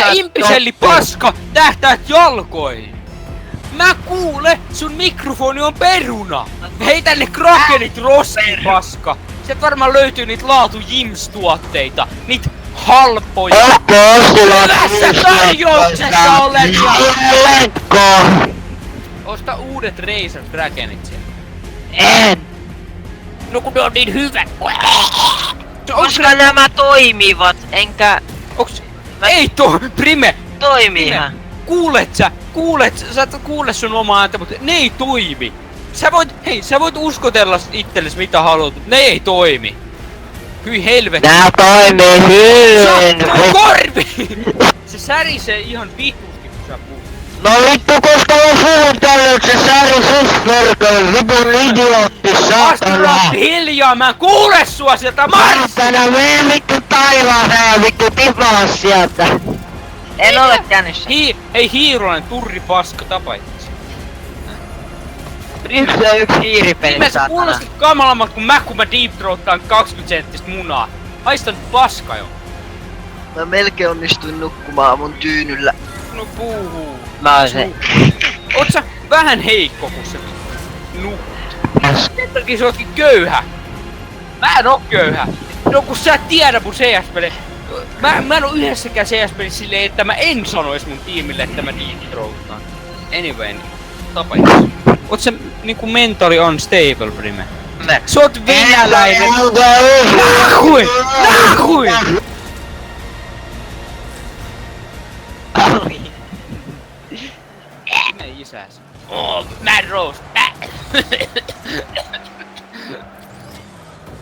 Sä impiselli paska tähtäät jalkoihin! Mä kuule, sun mikrofoni on peruna! Heitä ne krakenit roskiin, paska! Sieltä varmaan löytyy niitä laatu Jims-tuotteita, niitä halpoja! Hyvässä tarjouksessa olet ja... Osta uudet Razer Dragonit sieltä. En! No kun ne on niin hyvät! Koska nämä toimivat, enkä... Ei Prime! Toimiihan. Sä et kuule sun omaa ääntä, mutta ne ei toimi! Sä voit uskotella itsellesi mitä haluat, mutta ne ei toimi! Hyi helvetti! Nää toimii hyvin! Korvi! Se särisee ihan vitusti kun sä puhut. No vittu, koska mä puhun tälle, että se särisyysverkoon, vitun idiootti, saatana! Astra hiljaa, mä en kuule sua sieltä Saatana, mene vittu taivaaseen ja vittu tipaa sieltä! En ole käynyt. Hei hiironen turri paska, tapa itsesi. Yksi on yksi hiiripeli, Mä sä saatana. kuulostit kamalammat kun mä deep throattaan 20 senttistä munaa. Haista nyt paska jo. Mä melkein onnistuin nukkumaan mun tyynyllä. No puhuu. Mä oon se. Oot sä vähän heikko kun sä nukut? Sen takia sä ootkin köyhä. Mä en oo köyhä. No kun sä et tiedä mun CS-peli. Mä en oo yhdessäkään CS-pelissä silleen, että mä en sanois mun tiimille, että mä deep throattaan. Anyway, niin tapa itse. Oot sä niinku mentally unstable, Prime? Sä oot venäläinen. Nahui! Nahui! Prime isäs. Oh, Mad Rose.